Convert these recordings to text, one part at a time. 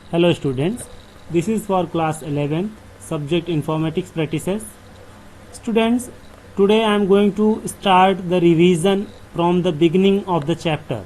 Hello students, this is for class 11 subject informatics practices. Students, today I am going to start the revision from the beginning of the chapter.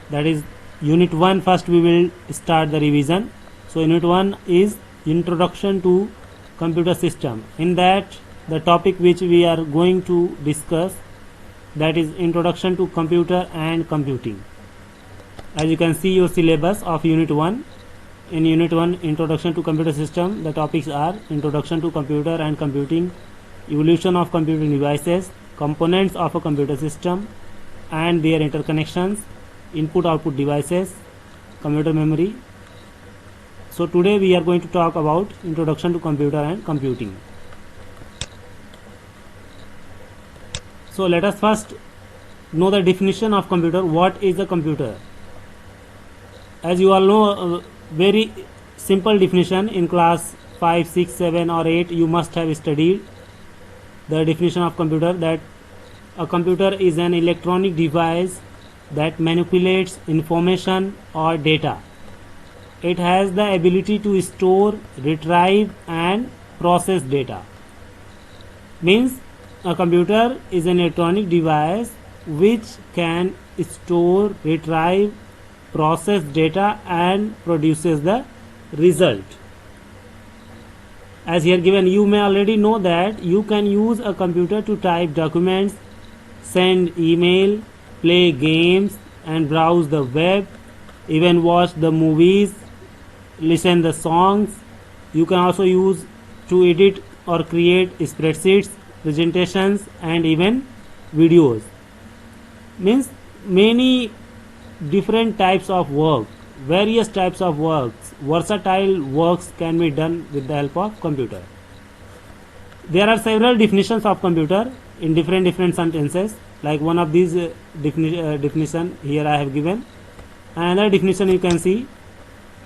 That is unit 1. First we will start the revision. So unit 1 is introduction to computer system. In that the topic which we are going to discuss, that is introduction to computer and computing. As you can see your syllabus of unit 1. In unit 1 introduction to computer system, the topics are introduction to computer and computing, evolution of computing devices, components of a computer system and their interconnections, input output devices, computer memory. So today we are going to talk about introduction to computer and computing. So let us first know the definition of computer. What is a computer? As you all know, very simple definition in class 5, 6, 7 or 8 you must have studied the definition of computer, that a computer is an electronic device that manipulates information or data. It has the ability to store, retrieve and process data. Means a computer is an electronic device which can store, retrieve, process data and produces the result. As here given, you may already know that you can use a computer to type documents, send email, play games and browse the web, even watch the movies, listen the songs. You can also use to edit or create spreadsheets, presentations and even videos. Means many different types of work, various types of works, versatile works can be done with the help of computer. There are several definitions of computer in different sentences. Like one of these definition here I have given. Another definition you can see,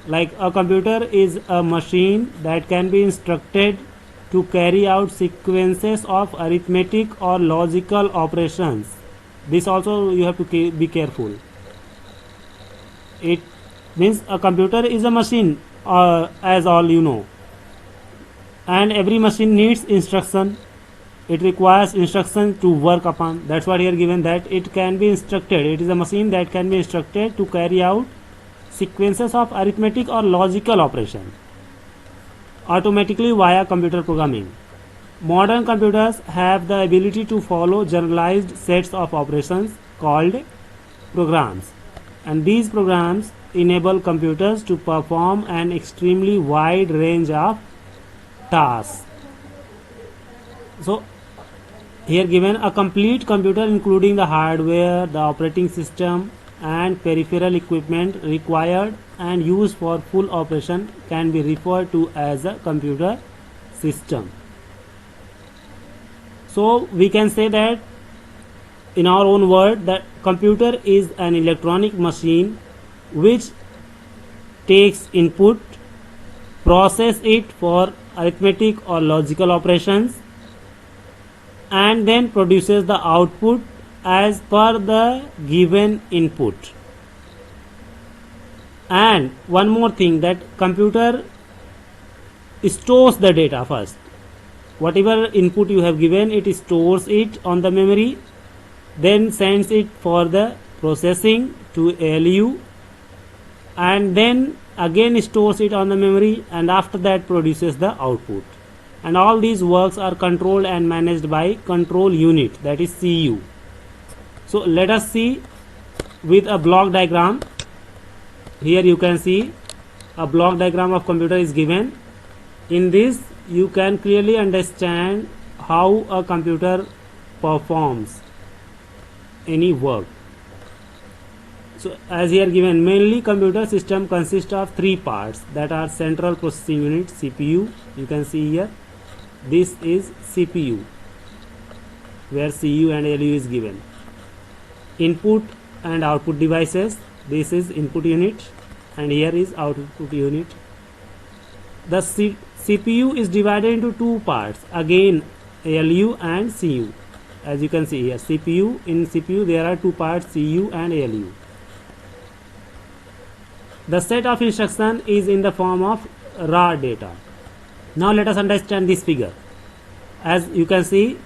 like a computer is a machine that can be instructed to carry out sequences of arithmetic or logical operations. This also you have to be careful. It means a computer is a machine, as all you know, and every machine needs instruction. It requires instruction to work upon. That's what here given, that it can be instructed. It is a machine that can be instructed to carry out sequences of arithmetic or logical operation automatically via computer programming. Modern computers have the ability to follow generalized sets of operations called programs, and these programs enable computers to perform an extremely wide range of tasks. So here given, a complete computer including the hardware, the operating system and peripheral equipment required and used for full operation can be referred to as a computer system. So we can say that in our own word, that computer is an electronic machine which takes input, process it for arithmetic or logical operations and then produces the output as per the given input. And one more thing, that computer stores the data first. Whatever input you have given, it stores it on the memory, then sends it for the processing to ALU and then again stores it on the memory, and after that produces the output. And all these works are controlled and managed by control unit, that is CU. So let us see with a block diagram. Here you can see a block diagram of computer is given. In this you can clearly understand how a computer performs any work. So as here given, mainly computer system consists of three parts, that are central processing unit, CPU. You can see here, this is CPU where CU and ALU is given. Input and output devices, this is input unit and here is output unit. The CPU is divided into two parts, again ALU and CU. As you can see here, in CPU there are two parts, CU and ALU. The set of instruction is in the form of raw data. Now let us understand this figure. As you can see,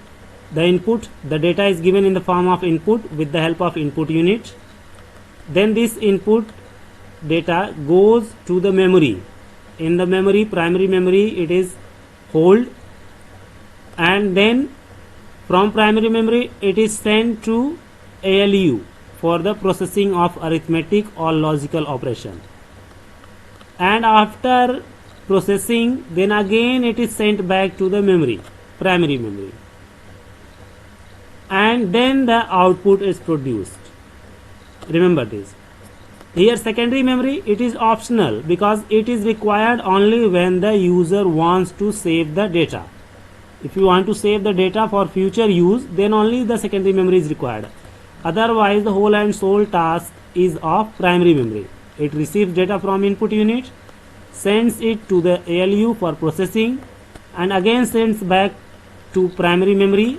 the input, the data is given in the form of input with the help of input unit. Then this input data goes to the memory. In the memory, primary memory, it is hold, and then from primary memory it is sent to ALU for the processing of arithmetic or logical operation. And after processing, then again it is sent back to the memory, primary memory, and then the output is produced. Remember this. Here secondary memory, it is optional because it is required only when the user wants to save the data. If you want to save the data for future use, then only the secondary memory is required. Otherwise, the whole and sole task is of primary memory. It receives data from input unit, sends it to the ALU for processing, and again sends back to primary memory,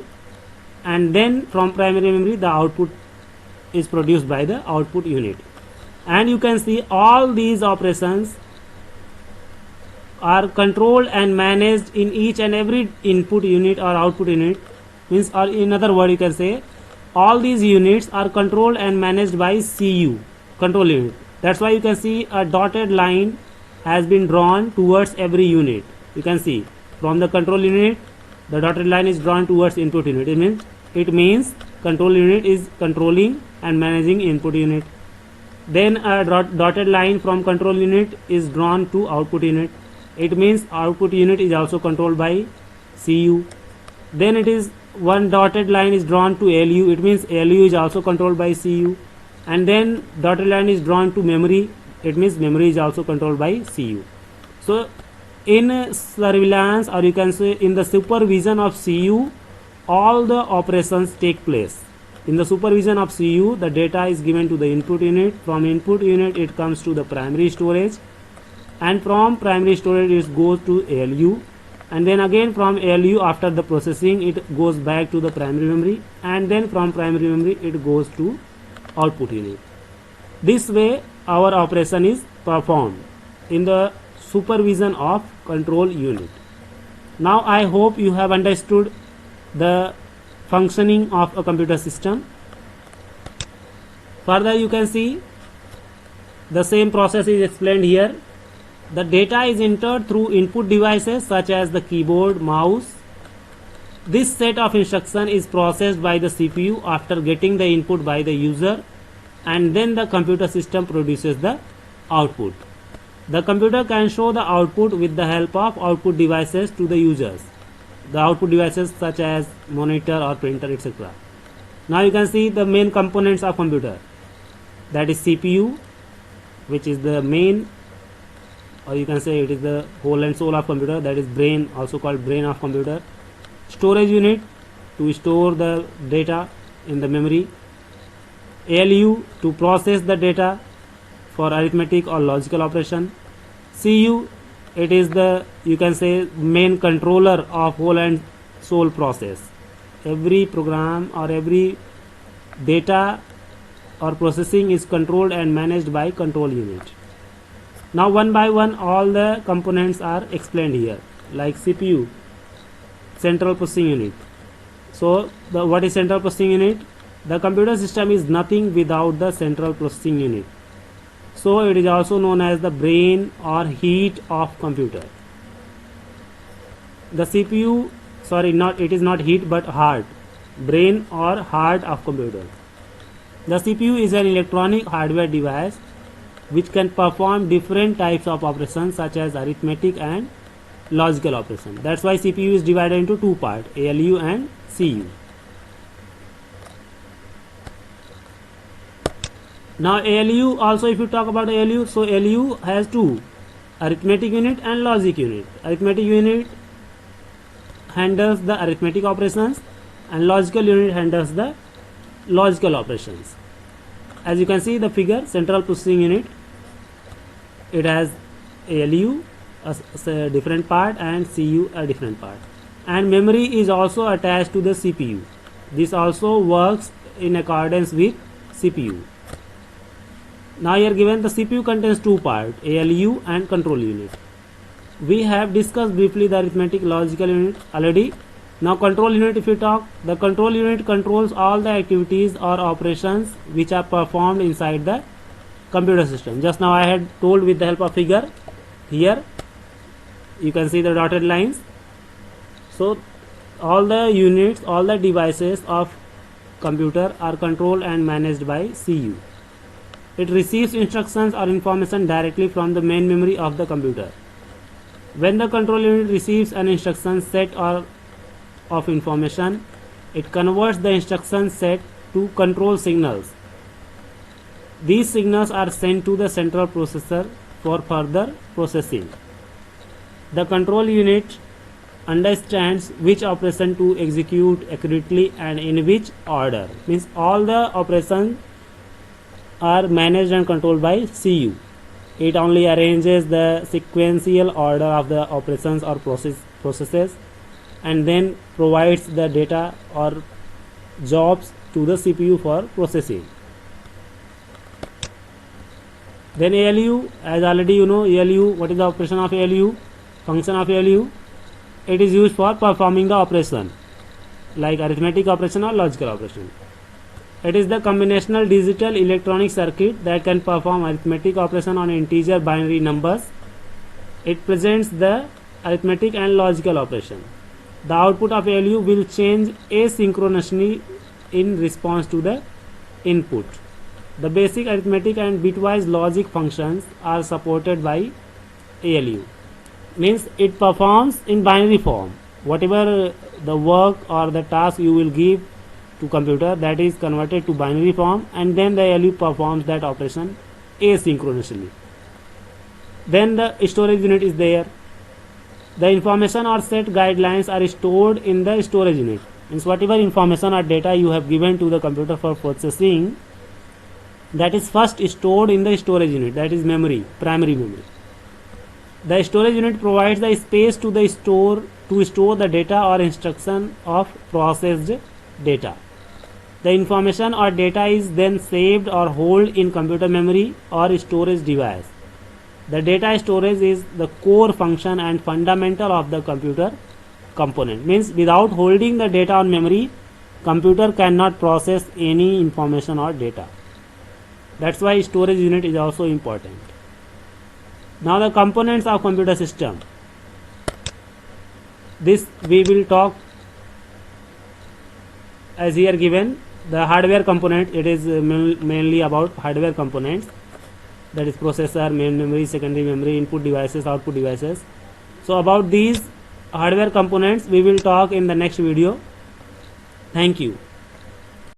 and then from primary memory the output is produced by the output unit. And you can see all these operations are controlled and managed in each and every input unit or output unit. Means, or in other word, you can say all these units are controlled and managed by CU, control unit. That's why you can see a dotted line has been drawn towards every unit. You can see from the control unit the dotted line is drawn towards input unit. It means control unit is controlling and managing input unit. Then a dotted line from control unit is drawn to output unit. It means output unit is also controlled by CU. Then it is one dotted line is drawn to ALU. It means ALU is also controlled by CU. And then dotted line is drawn to memory. It means memory is also controlled by CU. So in surveillance, or you can say in the supervision of CU, all the operations take place. In the supervision of CU, the data is given to the input unit. From input unit, it comes to the primary storage, and from primary storage it goes to ALU, and then again from ALU, after the processing, it goes back to the primary memory, and then from primary memory it goes to output unit. This way our operation is performed in the supervision of control unit. Now I hope you have understood the functioning of a computer system. Further, you can see the same process is explained here. The data is entered through input devices such as the keyboard, mouse. This set of instruction is processed by the CPU after getting the input by the user, and then the computer system produces the output. The computer can show the output with the help of output devices to the users. The output devices such as monitor or printer, etc. Now you can see the main components of computer. That is CPU, which is the main, or you can say it is the whole and soul of computer. That is brain, also called brain of computer. Storage unit to store the data in the memory. ALU to process the data for arithmetic or logical operation. CU, it is the, you can say, main controller of whole and soul process. Every program or every data or processing is controlled and managed by control unit. Now one by one all the components are explained here, like CPU, central processing unit. So what is central processing unit? The computer system is nothing without the central processing unit. So it is also known as the brain or heat of computer. The CPU, it is not heat but heart, brain or heart of computer. The CPU is an electronic hardware device which can perform different types of operations such as arithmetic and logical operation. That's why CPU is divided into two parts, ALU and CU. Now ALU also, if you talk about ALU, so ALU has two, arithmetic unit and logic unit. Arithmetic unit handles the arithmetic operations and logical unit handles the logical operations. As you can see the figure, central processing unit, it has ALU a different part and CU a different part, and memory is also attached to the CPU. This also works in accordance with CPU. Now here given the CPU contains two parts, ALU and control unit. We have discussed briefly the arithmetic logical unit already. Now control unit, if you talk, the control unit controls all the activities or operations which are performed inside the computer system. Just now I had told with the help of figure. Here you can see the dotted lines. So all the units, all the devices of computer are controlled and managed by CU. It receives instructions or information directly from the main memory of the computer. When the control unit receives an instruction set or of information, it converts the instruction set to control signals. These signals are sent to the central processor for further processing. The control unit understands which operation to execute accurately and in which order. Means all the operations are managed and controlled by CU. It only arranges the sequential order of the operations or processes and then provides the data or jobs to the CPU for processing. Then ALU, as already you know, ALU, what is the operation of ALU? Function of ALU? It is used for performing the operation like arithmetic operation or logical operation. It is the combinational digital electronic circuit that can perform arithmetic operation on integer binary numbers. It presents the arithmetic and logical operation. The output of ALU will change asynchronously in response to the input. The basic arithmetic and bitwise logic functions are supported by ALU. Means it performs in binary form. Whatever the work or the task you will give to computer, that is converted to binary form, and then the ALU performs that operation asynchronously. Then the storage unit is there. The information or set guidelines are stored in the storage unit. Means whatever information or data you have given to the computer for processing, that is first stored in the storage unit, that is memory, primary memory. The storage unit provides the space to store the data or instruction of processed data. The information or data is then saved or held in computer memory or storage device. The data storage is the core function and fundamental of the computer component. Means without holding the data on memory, computer cannot process any information or data. That's why storage unit is also important. Now the components of computer system. This we will talk as here given. The hardware component, it is mainly about hardware components, that is processor, main memory, secondary memory, input devices, output devices. So about these hardware components we will talk in the next video. Thank you.